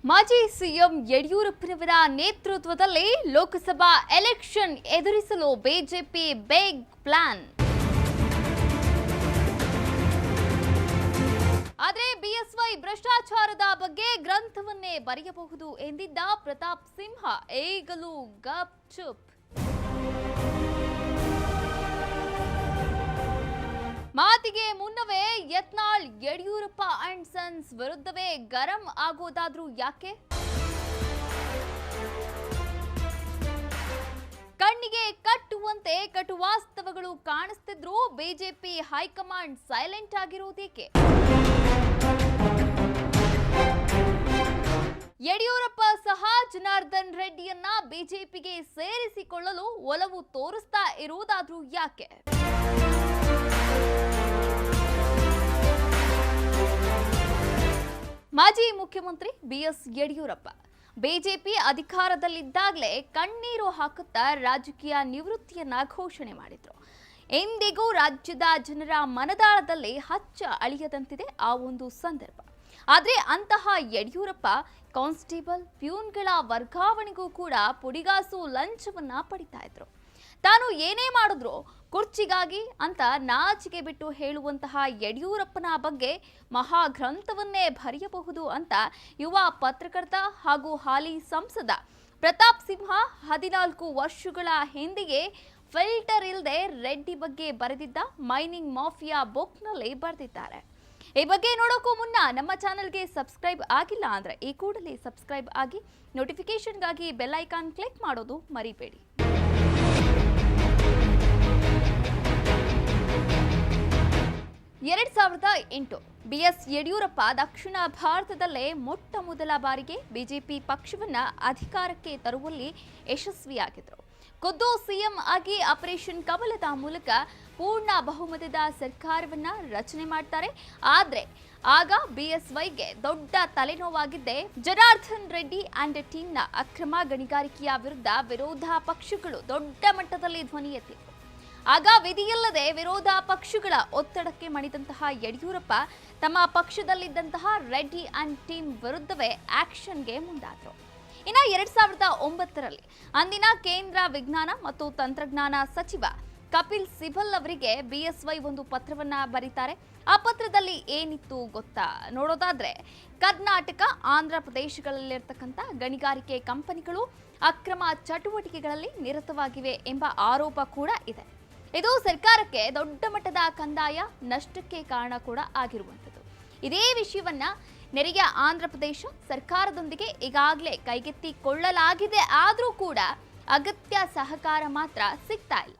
ಮಾಜಿ ಸಿಎಂ ಯಡಿಯೂರಪ್ಪನವರ ನೇತೃತ್ವದಲ್ಲಿ ಲೋಕಸಭಾ ಎಲೆಕ್ಷನ್ ಎದುರಿಸಲು ಬಿಜೆಪಿ ಬಿಗ್ ಪ್ಲಾನ್. ಆದರೆ ಬಿಎಸ್ವೈ ಭ್ರಷ್ಟಾಚಾರದ ಬಗ್ಗೆ ಗ್ರಂಥವನ್ನೇ ಬರೆಯಬಹುದು ಎಂದಿದ್ದ ಪ್ರತಾಪ್ ಸಿಂಹ ಈಗಲೂ ಗಪ್ ಚುಪ್. ಮಾತಿಗೆ ಮುನ್ನವೇ ಯತ್ನಾಳ್ ಯಡಿಯೂರಪ್ಪ ಅಂಡ್ ಸನ್ಸ್ ವಿರುದ್ಧವೇ ಗರಂ ಆಗೋದಾದ್ರೂ ಯಾಕೆ? ಕಣ್ಣಿಗೆ ಕಟ್ಟುವಂತೆ ಕಟುವಾಸ್ತವಗಳು ಕಾಣಿಸ್ತಿದ್ರು ಬಿಜೆಪಿ ಹೈಕಮಾಂಡ್ ಸೈಲೆಂಟ್ ಆಗಿರುವುದೇಕೆ? ಯಡಿಯೂರಪ್ಪ ಸಹ ಜನಾರ್ದನ್ ರೆಡ್ಡಿಯನ್ನ ಬಿಜೆಪಿಗೆ ಸೇರಿಸಿಕೊಳ್ಳಲು ಒಲವು ತೋರಿಸ್ತಾ ಇರುವುದಾದ್ರೂ ಯಾಕೆ? ಮಾಜಿ ಮುಖ್ಯಮಂತ್ರಿ ಬಿಎಸ್ ಯಡಿಯೂರಪ್ಪ ಬಿಜೆಪಿ ಅಧಿಕಾರದಲ್ಲಿದ್ದಾಗಲೇ ಕಣ್ಣೀರು ಹಾಕುತ್ತಾ ರಾಜಕೀಯ ನಿವೃತ್ತಿಯನ್ನ ಘೋಷಣೆ ಮಾಡಿದ್ರು. ಎಂದಿಗೂ ರಾಜ್ಯದ ಜನರ ಮನದಾಳದಲ್ಲಿ ಹಚ್ಚ ಅಳಿಯದಂತಿದೆ ಆ ಒಂದು ಸಂದರ್ಭ. ಆದರೆ ಅಂತಹ ಯಡಿಯೂರಪ್ಪ ಕಾನ್ಸ್ಟೇಬಲ್ ಪ್ಯೂನ್ಗಳ ವರ್ಗಾವಣೆಗೂ ಕೂಡ ಪುಡಿಗಾಸು ಲಂಚವನ್ನ ಪಡಿತಾ ಇದ್ರು. ತಾನು ಏನೇ ಮಾಡಿದ್ರು ಕುರ್ಚಿಗಾಗಿ ಅಂತ ನಾಚಿಕೆ ಬಿಟ್ಟು ಹೇಳುವಂತಹ ಯಡಿಯೂರಪ್ಪನ ಬಗ್ಗೆ ಮಹಾಗ್ರಂಥವನ್ನೇ ಬರೆಯಬಹುದು ಅಂತ ಯುವ ಪತ್ರಕರ್ತ ಹಾಗೂ ಹಾಲಿ ಸಂಸದ ಪ್ರತಾಪ್ ಸಿಂಹ 14 ವರ್ಷಗಳ ಹಿಂದೆಯೇ ಫಿಲ್ಟರ್ ಇಲ್ಲದೆ ರೆಡ್ಡಿ ಬಗ್ಗೆ ಬರೆದಿದ್ದ ಮೈನಿಂಗ್ ಮಾಫಿಯಾ ಬುಕ್ನಲ್ಲಿ ಬರೆದಿದ್ದಾರೆ. ಈ ಬಗ್ಗೆ ನೋಡೋಕ್ಕೂ ಮುನ್ನ ನಮ್ಮ ಚಾನೆಲ್ಗೆ ಸಬ್ಸ್ಕ್ರೈಬ್ ಆಗಿಲ್ಲ ಅಂದ್ರೆ ಈ ಕೂಡಲೇ ಸಬ್ಸ್ಕ್ರೈಬ್ ಆಗಿ ನೋಟಿಫಿಕೇಶನ್ಗಾಗಿ ಬೆಲ್ ಐಕಾನ್ ಕ್ಲಿಕ್ ಮಾಡೋದು ಮರಿಬೇಡಿ. 2008 ಬಿಎಸ್ ಯಡಿಯೂರಪ್ಪ ದಕ್ಷಿಣ ಭಾರತದಲ್ಲೇ ಮೊಟ್ಟ ಮೊದಲ ಬಾರಿಗೆ ಬಿಜೆಪಿ ಪಕ್ಷವನ್ನ ಅಧಿಕಾರಕ್ಕೆ ತರುವಲ್ಲಿ ಯಶಸ್ವಿಯಾಗಿದ್ದರು. ಖುದ್ದು ಸಿಎಂ ಆಗಿ ಆಪರೇಷನ್ ಕಮಲದ ಮೂಲಕ ಪೂರ್ಣ ಬಹುಮತದ ಸರ್ಕಾರವನ್ನ ರಚನೆ ಮಾಡ್ತಾರೆ. ಆದ್ರೆ ಆಗ ಬಿಎಸ್ವೈಗೆ ದೊಡ್ಡ ತಲೆನೋವಾಗಿದ್ದೆ ಜನಾರ್ದನ್ ರೆಡ್ಡಿ ಅಂಡ್ ಟೀಮ್ನ ಅಕ್ರಮ ಗಣಿಗಾರಿಕೆಯ ವಿರುದ್ಧ ವಿರೋಧ ಪಕ್ಷಗಳು ದೊಡ್ಡ ಮಟ್ಟದಲ್ಲಿ ಧ್ವನಿ ಎತ್ತಿತ್ತು. ಆಗ ವಿಧಿಯಿಲ್ಲದೆ ವಿರೋಧ ಪಕ್ಷಗಳ ಒತ್ತಡಕ್ಕೆ ಮಣಿದಂತಹ ಯಡಿಯೂರಪ್ಪ ತಮ್ಮ ಪಕ್ಷದಲ್ಲಿದ್ದಂತಹ ರೆಡ್ಡಿ ಅಂಡ್ ಟೀಮ್ ವಿರುದ್ಧವೇ ಆಕ್ಷನ್ಗೆ ಮುಂದಾದರು. ಇನ್ನು 2009ರಲ್ಲಿ ಅಂದಿನ ಕೇಂದ್ರ ವಿಜ್ಞಾನ ಮತ್ತು ತಂತ್ರಜ್ಞಾನ ಸಚಿವ ಕಪಿಲ್ ಸಿಬಲ್ ಅವರಿಗೆ ಬಿಎಸ್ವೈ ಒಂದು ಪತ್ರವನ್ನ ಬರೀತಾರೆ. ಆ ಪತ್ರದಲ್ಲಿ ಏನಿತ್ತು ಗೊತ್ತಾ? ನೋಡೋದಾದ್ರೆ ಕರ್ನಾಟಕ, ಆಂಧ್ರ ಪ್ರದೇಶಗಳಲ್ಲಿರ್ತಕ್ಕಂಥ ಗಣಿಗಾರಿಕೆ ಕಂಪನಿಗಳು ಅಕ್ರಮ ಚಟುವಟಿಕೆಗಳಲ್ಲಿ ನಿರತವಾಗಿವೆ ಎಂಬ ಆರೋಪ ಕೂಡ ಇದೆ. ಇದು ಸರ್ಕಾರಕ್ಕೆ ದೊಡ್ಡ ಮಟ್ಟದ ಕಂದಾಯ ನಷ್ಟಕ್ಕೆ ಕಾರಣ ಕೂಡ ಆಗಿರುವಂಥದ್ದು. ಇದೇ ವಿಷಯವನ್ನ ನೆರೆಯ ಆಂಧ್ರ ಪ್ರದೇಶ ಸರ್ಕಾರದೊಂದಿಗೆ ಈಗಾಗಲೇ ಕೈಗೆತ್ತಿಕೊಳ್ಳಲಾಗಿದೆ. ಆದರೂ ಕೂಡ ಅಗತ್ಯ ಸಹಕಾರ ಮಾತ್ರ ಸಿಗ್ತಾ ಇಲ್ಲ.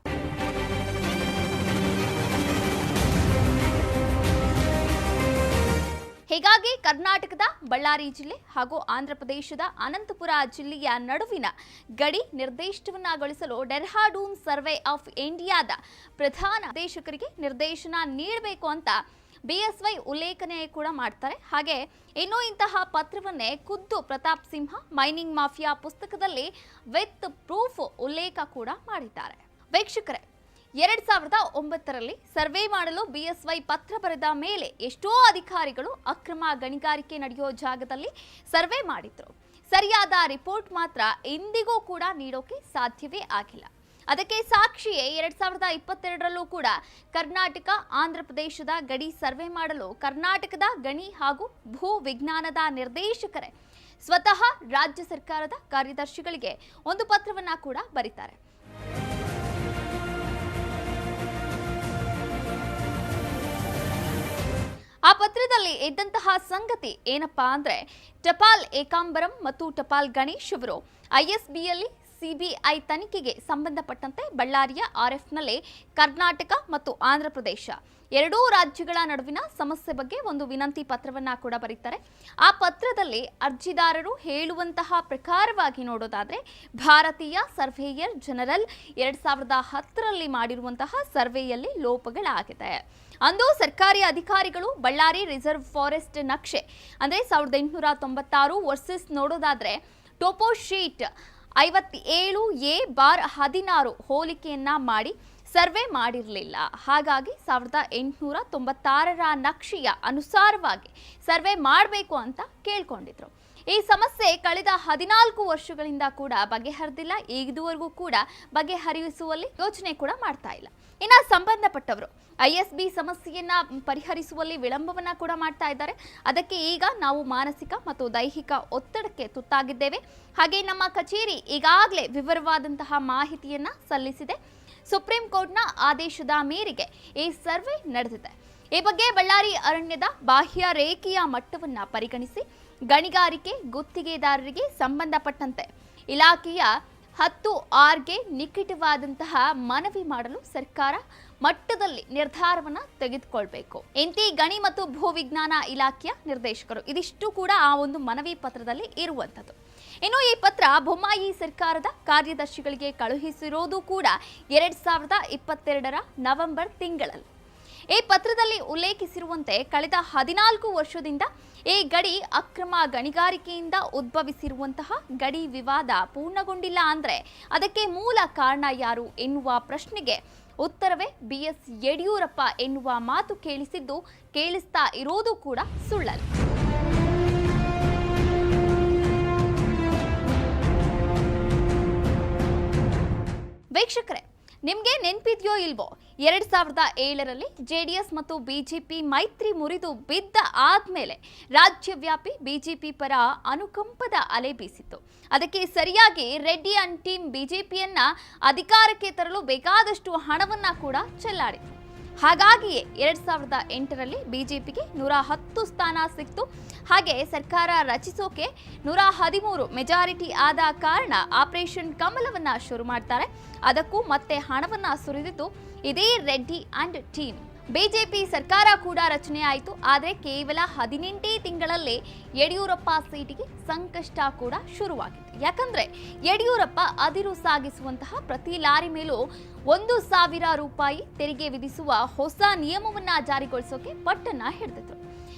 ಹೀಗಾಗಿ ಕರ್ನಾಟಕದ ಬಳ್ಳಾರಿ ಜಿಲ್ಲೆ ಹಾಗೂ ಆಂಧ್ರ ಪ್ರದೇಶದ ಅನಂತಪುರ ಜಿಲ್ಲೆಯ ನಡುವಿನ ಗಡಿ ನಿರ್ದೇಶನಗೊಳಿಸಲು ಡೆಹ್ರಾಡೂನ್ ಸರ್ವೆ ಆಫ್ ಇಂಡಿಯಾದ ಪ್ರಧಾನ ನಿರ್ದೇಶಕರಿಗೆ ನಿರ್ದೇಶನ ನೀಡಬೇಕು ಅಂತ ಬಿಎಸ್ವೈ ಉಲ್ಲೇಖನೆ ಕೂಡ ಮಾಡ್ತಾರೆ. ಹಾಗೆ ಇನ್ನು ಇಂತಹ ಪತ್ರವನ್ನೇ ಖುದ್ದು ಪ್ರತಾಪ್ ಸಿಂಹ ಮೈನಿಂಗ್ ಮಾಫಿಯಾ ಪುಸ್ತಕದಲ್ಲಿ ವಿತ್ ಪ್ರೂಫ್ ಉಲ್ಲೇಖ ಕೂಡ ಮಾಡಿದ್ದಾರೆ. ವೀಕ್ಷಕರೇ, 2009ರಲ್ಲಿ ಸರ್ವೆ ಮಾಡಲು ಬಿಎಸ್ವೈ ಪತ್ರ ಬರೆದ ಮೇಲೆ ಎಷ್ಟೋ ಅಧಿಕಾರಿಗಳು ಅಕ್ರಮ ಗಣಿಗಾರಿಕೆ ನಡೆಯೋ ಜಾಗದಲ್ಲಿ ಸರ್ವೆ ಮಾಡಿದ್ರು. ಸರಿಯಾದ ರಿಪೋರ್ಟ್ ಮಾತ್ರ ಇಂದಿಗೂ ಕೂಡ ನೀಡೋಕೆ ಸಾಧ್ಯವೇ ಆಗಿಲ್ಲ. ಅದಕ್ಕೆ ಸಾಕ್ಷಿಯೇ 2022ರಲ್ಲೂ ಕೂಡ ಕರ್ನಾಟಕ, ಆಂಧ್ರ ಪ್ರದೇಶದ ಗಡಿ ಸರ್ವೆ ಮಾಡಲು ಕರ್ನಾಟಕದ ಗಣಿ ಹಾಗೂ ಭೂ ವಿಜ್ಞಾನದ ನಿರ್ದೇಶಕರೇ ಸ್ವತಃ ರಾಜ್ಯ ಸರ್ಕಾರದ ಕಾರ್ಯದರ್ಶಿಗಳಿಗೆ ಒಂದು ಪತ್ರವನ್ನ ಕೂಡ ಬರೀತಾರೆ. ಆ ಪತ್ರದಲ್ಲಿ ಇದ್ದಂತಹ ಸಂಗತಿ ಏನಪ್ಪಾ ಅಂದ್ರೆ ಟಪಾಲ್ ಏಕಾಂಬರಂ ಮತ್ತು ಟಪಾಲ್ ಗಣೇಶ್ ಅವರು ಐಎಸ್ಬಿಯಲ್ಲಿ ಸಿಬಿಐ ತನಿಖೆಗೆ ಸಂಬಂಧಪಟ್ಟಂತೆ ಬಳ್ಳಾರಿಯ ಆರ್ಎಫ್ನಲ್ಲಿ ಕರ್ನಾಟಕ ಮತ್ತು ಆಂಧ್ರ ಪ್ರದೇಶ ಎರಡೂ ರಾಜ್ಯಗಳ ನಡುವಿನ ಸಮಸ್ಯೆ ಬಗ್ಗೆ ಒಂದು ವಿನಂತಿ ಪತ್ರವನ್ನ ಕೂಡ ಬರೀತಾರೆ. ಆ ಪತ್ರದಲ್ಲಿ ಅರ್ಜಿದಾರರು ಹೇಳುವಂತಹ ಪ್ರಕಾರವಾಗಿ ನೋಡೋದಾದ್ರೆ ಭಾರತೀಯ ಸರ್ವೇಯರ್ ಜನರಲ್ 2010ರಲ್ಲಿ ಮಾಡಿರುವಂತಹ ಸರ್ವೆಯಲ್ಲಿ ಲೋಪಗಳಾಗಿದೆ. ಅಂದು ಸರ್ಕಾರಿ ಅಧಿಕಾರಿಗಳು ಬಳ್ಳಾರಿ ರಿಸರ್ವ್ ಫಾರೆಸ್ಟ್ ನಕ್ಷೆ ಅಂದ್ರೆ 1896 ವರ್ಸಸ್ ನೋಡೋದಾದ್ರೆ ಟೋಪೋ ಶೀಟ್ 57A/16 ಹೋಲಿಕೆಯನ್ನ ಮಾಡಿ ಸರ್ವೆ ಮಾಡಿರಲಿಲ್ಲ. ಹಾಗಾಗಿ 1896ರ ನಕ್ಷೆಯ ಅನುಸಾರವಾಗಿ ಸರ್ವೆ ಮಾಡಬೇಕು ಅಂತ ಕೇಳ್ಕೊಂಡಿದ್ರು. ಈ ಸಮಸ್ಯೆ ಕಳೆದ 14 ವರ್ಷಗಳಿಂದ ಕೂಡ ಬಗೆಹರಿದಿಲ್ಲ. ಇದುವರೆಗೂ ಕೂಡ ಬಗೆಹರಿಸುವಲ್ಲಿ ಯೋಚನೆ ಕೂಡ ಮಾಡ್ತಾ ಇಲ್ಲ. ಇನ್ನ ಸಂಬಂಧಪಟ್ಟವರು ISB ಸಮಸ್ಯೆಯನ್ನ ಪರಿಹರಿಸುವಲ್ಲಿ ವಿಳಂಬವನ್ನ ಕೂಡ ಮಾಡ್ತಾ ಇದ್ದಾರೆ. ಅದಕ್ಕೆ ಈಗ ನಾವು ಮಾನಸಿಕ ಮತ್ತು ದೈಹಿಕ ಒತ್ತಡಕ್ಕೆ ತುತ್ತಾಗಿದ್ದೇವೆ. ಹಾಗೆ ನಮ್ಮ ಕಚೇರಿ ಈಗಾಗಲೇ ವಿವರವಾದಂತಹ ಮಾಹಿತಿಯನ್ನ ಸಲ್ಲಿಸಿದೆ. ಸುಪ್ರೀಂ ಕೋರ್ಟ್ನ ಆದೇಶದ ಮೇರೆಗೆ ಈ ಸರ್ವೆ ನಡೆದಿದೆ. ಈ ಬಗ್ಗೆ ಬಳ್ಳಾರಿ ಅರಣ್ಯದ ಬಾಹ್ಯ ರೇಖೆಯ ಮಟ್ಟವನ್ನ ಪರಿಗಣಿಸಿ ಗಣಿಗಾರಿಕೆ ಗುತ್ತಿಗೆದಾರರಿಗೆ ಸಂಬಂಧಪಟ್ಟಂತೆ ಇಲಾಖೆಯ 10R ನಿಕಟವಾದಂತಹ ಮನವಿ ಮಾಡಲು ಸರ್ಕಾರ ಮಟ್ಟದಲ್ಲಿ ನಿರ್ಧಾರವನ್ನ ತೆಗೆದುಕೊಳ್ಬೇಕು. ಇಂತಿ ಗಣಿ ಮತ್ತು ಭೂವಿಜ್ಞಾನ ಇಲಾಖೆಯ ನಿರ್ದೇಶಕರು ಇದಿಷ್ಟು ಕೂಡ ಆ ಒಂದು ಮನವಿ ಪತ್ರದಲ್ಲಿ ಇರುವಂತದ್ದು. ಇನ್ನು ಈ ಪತ್ರ ಬೊಮ್ಮಾಯಿ ಸರ್ಕಾರದ ಕಾರ್ಯದರ್ಶಿಗಳಿಗೆ ಕಳುಹಿಸಿರೋದು ಕೂಡ 2022 ನವೆಂಬರ್ ತಿಂಗಳಲ್ಲಿ. ಈ ಪತ್ರದಲ್ಲಿ ಉಲ್ಲೇಖಿಸಿರುವಂತೆ ಕಳೆದ 14 ವರ್ಷದಿಂದ ಈ ಗಡಿ ಅಕ್ರಮ ಗಣಿಗಾರಿಕೆಯಿಂದ ಉದ್ಭವಿಸಿರುವಂತಹ ಗಡಿ ವಿವಾದ ಪೂರ್ಣಗೊಂಡಿಲ್ಲ ಅಂದ್ರೆ ಅದಕ್ಕೆ ಮೂಲ ಕಾರಣ ಯಾರು ಎನ್ನುವ ಪ್ರಶ್ನೆಗೆ ಉತ್ತರವೇ BS ಯಡಿಯೂರಪ್ಪ ಎನ್ನುವ ಮಾತು ಕೇಳಿಸ್ತಾ ಇರೋದು ಕೂಡ ಸುಳ್ಳಲ್ಲ. ವೀಕ್ಷಕರೇ, ನಿಮಗೆ ನೆನಪಿದೆಯೋ ಇಲ್ವೋ 2007ರಲ್ಲಿ JDS ಮತ್ತು BJP ಮೈತ್ರಿ ಮುರಿದು ಬಿದ್ದ ಆದ್ಮೇಲೆ ರಾಜ್ಯವ್ಯಾಪಿ BJP ಪರ ಅನುಕಂಪದ ಅಲೆ ಬೀಸಿತ್ತು. ಅದಕ್ಕೆ ಸರಿಯಾಗಿ ರೆಡ್ಡಿ ಅಂಡ್ ಟೀಮ್ BJPಯನ್ನ ಅಧಿಕಾರಕ್ಕೆ ತರಲು ಬೇಕಾದಷ್ಟು ಹಣವನ್ನ ಕೂಡ ಚೆಲ್ಲಾಡಿತು. ಹಾಗಾಗಿಯೇ 2008ರಲ್ಲಿ BJPಗೆ 110 ಸ್ಥಾನ ಸಿಕ್ತು. ಹಾಗೆ ಸರ್ಕಾರ ರಚಿಸೋಕೆ 113 ಮೆಜಾರಿಟಿ ಆದ ಕಾರಣ ಆಪರೇಷನ್ ಕಮಲವನ್ನ ಶುರು ಮಾಡ್ತಾರೆ. ಅದಕ್ಕೂ ಮತ್ತೆ ಹಣವನ್ನ ಸುರಿದಿದ್ದು ಇದೇ ರೆಡ್ಡಿ ಅಂಡ್ ಟೀಮ್. ಬಿಜೆಪಿ ಸರ್ಕಾರ ಕೂಡ ರಚನೆ ಆಯಿತು. ಆದರೆ ಕೇವಲ 18 ತಿಂಗಳಲ್ಲಿ ಯಡಿಯೂರಪ್ಪ ಸೀಟಿಗೆ ಸಂಕಷ್ಟ ಕೂಡ ಶುರುವಾಗಿತ್ತು. ಯಾಕಂದ್ರೆ ಯಡಿಯೂರಪ್ಪ ಅದಿರು ಸಾಗಿಸುವಂತಹ ಪ್ರತಿ ಲಾರಿ ಮೇಲೂ 1,000 ರೂಪಾಯಿ ತೆರಿಗೆ ವಿಧಿಸುವ ಹೊಸ ನಿಯಮವನ್ನ ಜಾರಿಗೊಳಿಸೋಕೆ ಪಟ್ಟನ್ನ ಹಿಡಿದಿದ್ರು.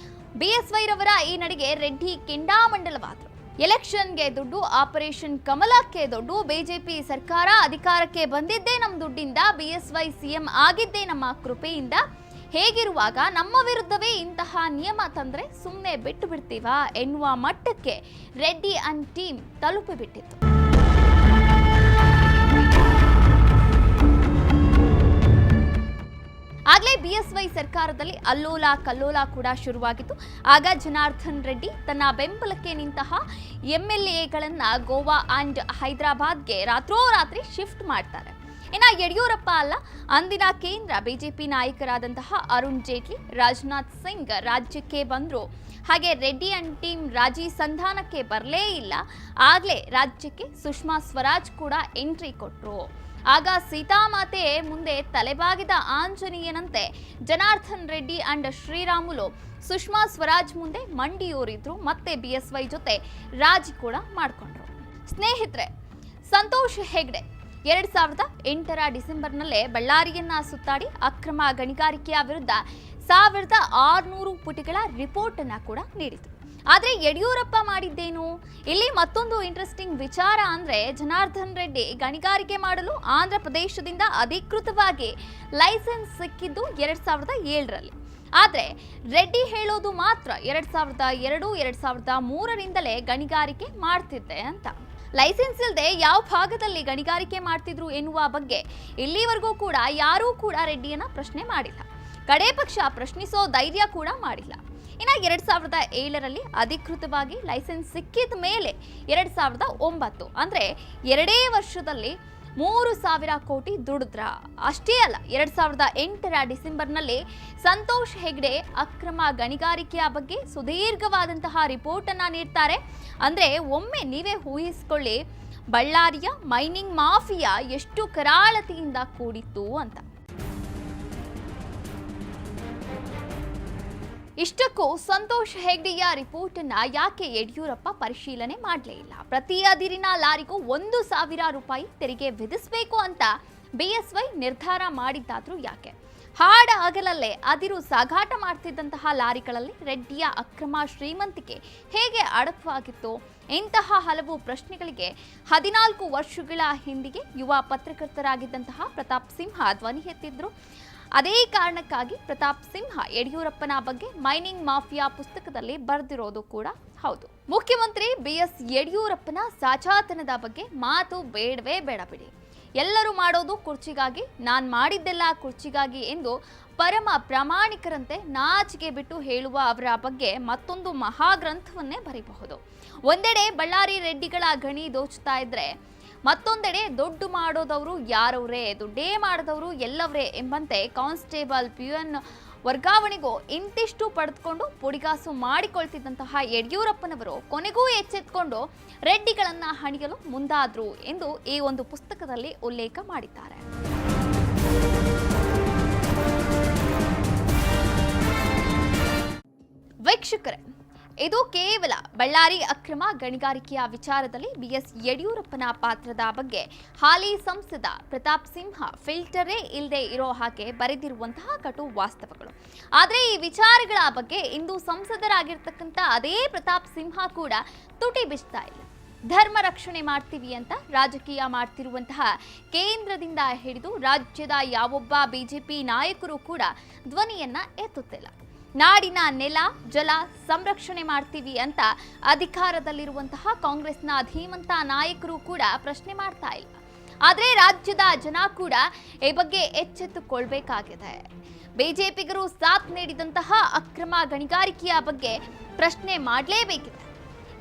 BSY ರವರ ಈ ನಡೆಗೆ ರೆಡ್ಡಿ ಕೆಂಡಾಮಂಡಲವಾದರು. ಎಲೆಕ್ಷನ್ಗೆ ದುಡ್ಡು, ಆಪರೇಷನ್ ಕಮಲಕ್ಕೆ ದುಡ್ಡು, ಬಿಜೆಪಿ ಸರ್ಕಾರ ಅಧಿಕಾರಕ್ಕೆ ಬಂದಿದ್ದೇ ನಮ್ಮ ದುಡ್ಡಿಂದ, BSY CM ಆಗಿದ್ದೇ ನಮ್ಮ ಕೃಪೆಯಿಂದ. ಹೇಗಿರುವಾಗ ನಮ್ಮ ವಿರುದ್ಧವೇ ಇಂತಹ ನಿಯಮ ತಂದ್ರೆ ಸುಮ್ಮನೆ ಬಿಟ್ಟು ಬಿಡ್ತೀವಾ ಎನ್ನುವ ಮಟ್ಟಕ್ಕೆ ರೆಡ್ಡಿ ಅಂಡ್ ಟೀಮ್ ತಲುಪಿಬಿಟ್ಟಿತ್ತು. ಆಗಲೇ BSY ಸರ್ಕಾರದಲ್ಲಿ ಅಲ್ಲೋಲ ಕಲ್ಲೋಲ ಕೂಡ ಶುರುವಾಗಿತ್ತು. ಆಗ ಜನಾರ್ದನ್ ರೆಡ್ಡಿ ತನ್ನ ಬೆಂಬಲಕ್ಕೆ ನಿಂತಹ MLAಗಳನ್ನ ಗೋವಾ ಅಂಡ್ ಹೈದರಾಬಾದ್ಗೆ ರಾತ್ರೋರಾತ್ರಿ ಶಿಫ್ಟ್ ಮಾಡ್ತಾರೆ. ಇನ್ನು ಯಡಿಯೂರಪ್ಪ ಅಲ್ಲ, ಅಂದಿನ ಕೇಂದ್ರ ಬಿಜೆಪಿ ನಾಯಕರಾದಂತಹ ಅರುಣ್ ಜೇಟ್ಲಿ, ರಾಜನಾಥ್ ಸಿಂಗ್ ರಾಜ್ಯಕ್ಕೆ ಬಂದ್ರು. ಹಾಗೆ ರೆಡ್ಡಿ ಅಂಡ್ ಟೀಮ್ ರಾಜಿ ಸಂಧಾನಕ್ಕೆ ಬರಲೇ ಇಲ್ಲ. ಆಗ್ಲೇ ರಾಜ್ಯಕ್ಕೆ ಸುಷ್ಮಾ ಸ್ವರಾಜ್ ಕೂಡ ಎಂಟ್ರಿ ಕೊಟ್ರು. ಆಗ ಸೀತಾಮಾತೆ ಮುಂದೆ ತಲೆಬಾಗಿದ ಆಂಜನೇಯನಂತೆ ಜನಾರ್ದನ್ ರೆಡ್ಡಿ ಅಂಡ್ ಶ್ರೀರಾಮುಲು ಸುಷ್ಮಾ ಸ್ವರಾಜ್ ಮುಂದೆ ಮಂಡಿಯೂರಿದ್ರು. ಮತ್ತೆ BSY ಜೊತೆ ರಾಜಿ ಕೂಡ ಮಾಡ್ಕೊಂಡ್ರು. ಸ್ನೇಹಿತರೆ, ಸಂತೋಷ್ ಹೆಗ್ಡೆ 2008ರ ಡಿಸೆಂಬರ್ನಲ್ಲೇ ಬಳ್ಳಾರಿಯನ್ನ ಸುತ್ತಾಡಿ ಅಕ್ರಮ ಗಣಿಗಾರಿಕೆಯ ವಿರುದ್ಧ 1600 ಪುಟಗಳ ರಿಪೋರ್ಟ್ ಅನ್ನ ಕೂಡ ನೀಡಿತು. ಆದ್ರೆ ಯಡಿಯೂರಪ್ಪ ಮಾಡಿದ್ದೇನು? ಇಲ್ಲಿ ಮತ್ತೊಂದು ಇಂಟ್ರೆಸ್ಟಿಂಗ್ ವಿಚಾರ ಅಂದ್ರೆ, ಜನಾರ್ದನ್ ರೆಡ್ಡಿ ಗಣಿಗಾರಿಕೆ ಮಾಡಲು ಆಂಧ್ರ ಪ್ರದೇಶದಿಂದ ಅಧಿಕೃತವಾಗಿ ಲೈಸೆನ್ಸ್ ಸಿಕ್ಕಿದ್ದು 2007ರಲ್ಲಿ. ಆದ್ರೆ ರೆಡ್ಡಿ ಹೇಳೋದು ಮಾತ್ರ 2002, 2003ರಿಂದಲೇ ಗಣಿಗಾರಿಕೆ ಮಾಡ್ತಿದ್ದೆ ಅಂತ. ಲೈಸೆನ್ಸ್ ಇಲ್ಲದೆ ಯಾವ ಭಾಗದಲ್ಲಿ ಗಣಿಗಾರಿಕೆ ಮಾಡ್ತಿದ್ರು ಎನ್ನುವ ಬಗ್ಗೆ ಇಲ್ಲಿವರೆಗೂ ಕೂಡ ಯಾರೂ ಕೂಡ ರೆಡ್ಡಿಯನ್ನ ಪ್ರಶ್ನೆ ಮಾಡಿಲ್ಲ. ಕಡೆ ಪಕ್ಷ ಪ್ರಶ್ನಿಸೋ ಧೈರ್ಯ ಕೂಡ ಮಾಡಿಲ್ಲ. ಇನ್ನು 2007ರಲ್ಲಿ ಅಧಿಕೃತವಾಗಿ ಲೈಸೆನ್ಸ್ ಸಿಕ್ಕಿದ ಮೇಲೆ 2009 ಅಂದ್ರೆ 2 ವರ್ಷದಲ್ಲಿ 3,000 ಕೋಟಿ ದುಡಿದ್ರ. ಅಷ್ಟೇ ಅಲ್ಲ, 2008ರ ಡಿಸೆಂಬರ್ನಲ್ಲಿ ಸಂತೋಷ್ ಹೆಗ್ಡೆ ಅಕ್ರಮ ಗಣಿಗಾರಿಕೆಯ ಬಗ್ಗೆ ಸುದೀರ್ಘವಾದಂತಹ ರಿಪೋರ್ಟ್ ಅನ್ನ ನೀಡ್ತಾರೆ. ಅಂದ್ರೆ ಒಮ್ಮೆ ನೀವೇ ಊಹಿಸಿಕೊಳ್ಳಿ, ಬಳ್ಳಾರಿಯ ಮೈನಿಂಗ್ ಮಾಫಿಯಾ ಎಷ್ಟು ಕರಾಳತೆಯಿಂದ ಕೂಡಿತ್ತು ಅಂತ. ಇಷ್ಟಕ್ಕೂ ಸಂತೋಷ್ ಹೆಗ್ಡೆಯ ರಿಪೋರ್ಟ್ ಅನ್ನ ಯಾಕೆ ಯಡಿಯೂರಪ್ಪ ಪರಿಶೀಲನೆ ಮಾಡಲೇ ಇಲ್ಲ? ಪ್ರತಿ ಅದಿರಿನ ಲಾರಿಗೂ 1,000 ರೂಪಾಯಿ ತೆರಿಗೆ ವಿಧಿಸಬೇಕು ಅಂತ BSY ನಿರ್ಧಾರ ಮಾಡಿದ್ದಾದ್ರೂ ಯಾಕೆ? ಹಾಡ ಹಗಲಲ್ಲೇ ಅದಿರು ಸಾಗಾಟ ಮಾಡ್ತಿದ್ದಂತಹ ಲಾರಿಗಳಲ್ಲಿ ರೆಡ್ಡಿಯ ಅಕ್ರಮ ಶ್ರೀಮಂತಿಕೆ ಹೇಗೆ ಅಡಕವಾಗಿತ್ತು? ಇಂತಹ ಹಲವು ಪ್ರಶ್ನೆಗಳಿಗೆ 14 ವರ್ಷಗಳ ಹಿಂದಿಗೆ ಯುವ ಪತ್ರಕರ್ತರಾಗಿದ್ದಂತಹ ಪ್ರತಾಪ್ ಸಿಂಹ ಧ್ವನಿ ಎತ್ತಿದ್ರು. ಅದೇ ಕಾರಣಕ್ಕಾಗಿ ಪ್ರತಾಪ್ ಸಿಂಹ ಯಡಿಯೂರಪ್ಪನ ಬಗ್ಗೆ ಮೈನಿಂಗ್ ಮಾಫಿಯಾ ಪುಸ್ತಕದಲ್ಲಿ ಬರೆದಿರೋದು ಕೂಡ ಹೌದು. ಮುಖ್ಯಮಂತ್ರಿ BS ಯಡಿಯೂರಪ್ಪನ ಸಾಚಾತನದ ಬಗ್ಗೆ ಮಾತು ಬೇಡವೇ ಬೇಡ ಬಿಡಿ. ಎಲ್ಲರೂ ಮಾಡೋದು ಕುರ್ಚಿಗಾಗಿ, ನಾನ್ ಮಾಡಿದ್ದೆಲ್ಲ ಕುರ್ಚಿಗಾಗಿ ಎಂದು ಪರಮ ಪ್ರಾಮಾಣಿಕರಂತೆ ನಾಚಿಕೆ ಬಿಟ್ಟು ಹೇಳುವ ಅವರ ಬಗ್ಗೆ ಮತ್ತೊಂದು ಮಹಾಗ್ರಂಥವನ್ನೇ ಬರೀಬಹುದು. ಒಂದೆಡೆ ಬಳ್ಳಾರಿ ರೆಡ್ಡಿಗಳ ಗಣಿ ದೋಚುತ್ತಾ ಇದ್ರೆ, ಮತ್ತೊಂದೆಡೆ ದುಡ್ಡು ಮಾಡೋದವರು ಯಾರವ್ರೆ, ದುಡ್ಡೇ ಮಾಡದವರು ಎಲ್ಲವ್ರೆ ಎಂಬಂತೆ ಕಾನ್ಸ್ಟೇಬಲ್ ಪಿಎನ್ ವರ್ಗಾವಣೆಗೂ ಇಂತಿಷ್ಟು ಪಡೆದುಕೊಂಡು ಪುಡಿಗಾಸು ಮಾಡಿಕೊಳ್ತಿದ್ದಂತಹ ಯಡಿಯೂರಪ್ಪನವರು ಕೊನೆಗೂ ಎಚ್ಚೆತ್ಕೊಂಡು ರೆಡ್ಡಿಗಳನ್ನ ಹಣಿಯಲು ಮುಂದಾದ್ರು ಎಂದು ಈ ಒಂದು ಪುಸ್ತಕದಲ್ಲಿ ಉಲ್ಲೇಖ ಮಾಡಿದ್ದಾರೆ. ವೀಕ್ಷಕರೇ, ಇದು ಕೇವಲ ಬಳ್ಳಾರಿ ಅಕ್ರಮ ಗಣಿಗಾರಿಕೆಯ ವಿಚಾರದಲ್ಲಿ BS ಯಡಿಯೂರಪ್ಪನ ಪಾತ್ರದ ಬಗ್ಗೆ ಹಾಲಿ ಸಂಸದ ಪ್ರತಾಪ್ ಸಿಂಹ ಫಿಲ್ಟರೇ ಇಲ್ಲದೆ ಇರೋ ಹಾಗೆ ಬರೆದಿರುವಂತಹ ಕಟು ವಾಸ್ತವಗಳು. ಆದರೆ ಈ ವಿಚಾರಗಳ ಬಗ್ಗೆ ಇಂದು ಸಂಸದರಾಗಿರ್ತಕ್ಕಂಥ ಅದೇ ಪ್ರತಾಪ್ ಸಿಂಹ ಕೂಡ ತುಟಿ ಬಿಚ್ತಾ ಇಲ್ಲ. ಧರ್ಮ ರಕ್ಷಣೆ ಮಾಡ್ತೀವಿ ಅಂತ ರಾಜಕೀಯ ಮಾಡ್ತಿರುವಂತಹ ಕೇಂದ್ರದಿಂದ ಹಿಡಿದು ರಾಜ್ಯದ ಯಾವೊಬ್ಬ BJP ನಾಯಕರು ಕೂಡ ಧ್ವನಿಯನ್ನ ಎತ್ತುತ್ತಿಲ್ಲ. ನಾಡಿನ ನೆಲ ಜಲ ಸಂರಕ್ಷಣೆ ಮಾಡ್ತೀವಿ ಅಂತ ಅಧಿಕಾರದಲ್ಲಿರುವಂತಹ ಕಾಂಗ್ರೆಸ್ನ ಧೀಮಂತ ನಾಯಕರು ಕೂಡ ಪ್ರಶ್ನೆ ಮಾಡ್ತಾ ಇಲ್ಲ. ಆದರೆ ರಾಜ್ಯದ ಜನ ಕೂಡ ಈ ಬಗ್ಗೆ ಎಚ್ಚೆತ್ತುಕೊಳ್ಬೇಕಾಗಿದೆ. ಬಿಜೆಪಿಗರು ಸಾಥ್ ನೀಡಿದಂತಹ ಅಕ್ರಮ ಗಣಿಗಾರಿಕೆಯ ಬಗ್ಗೆ ಪ್ರಶ್ನೆ ಮಾಡಲೇಬೇಕಿದೆ.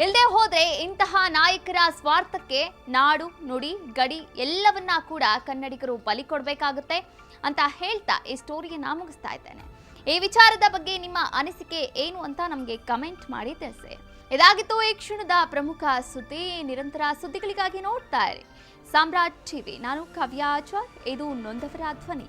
ಇಲ್ಲದೆ ಹೋದ್ರೆ ಇಂತಹ ನಾಯಕರ ಸ್ವಾರ್ಥಕ್ಕೆ ನಾಡು ನುಡಿ ಗಡಿ ಎಲ್ಲವನ್ನ ಕೂಡ ಕನ್ನಡಿಗರು ಬಲಿ ಕೊಡಬೇಕಾಗುತ್ತೆ ಅಂತ ಹೇಳ್ತಾ ಈ ಸ್ಟೋರಿಯನ್ನ ಮುಗಿಸ್ತಾ ಇದ್ದೇನೆ. ಈ ವಿಚಾರದ ಬಗ್ಗೆ ನಿಮ್ಮ ಅನಿಸಿಕೆ ಏನು ಅಂತ ನಮಗೆ ಕಮೆಂಟ್ ಮಾಡಿ ತಿಳಿಸಿ. ಇದಾಗಿತ್ತು ಈ ಕ್ಷಣದ ಪ್ರಮುಖ ಸುದ್ದಿ. ನಿರಂತರ ಸುದ್ದಿಗಳಿಗಾಗಿ ನೋಡ್ತಾ ಇರಿ ಸಾಮ್ರಾಟ್ ಟಿವಿ. ನಾನು ಕಾವ್ಯ ಆಚಾರ್, ಇದು ನೊಂದವರ ಧ್ವನಿ.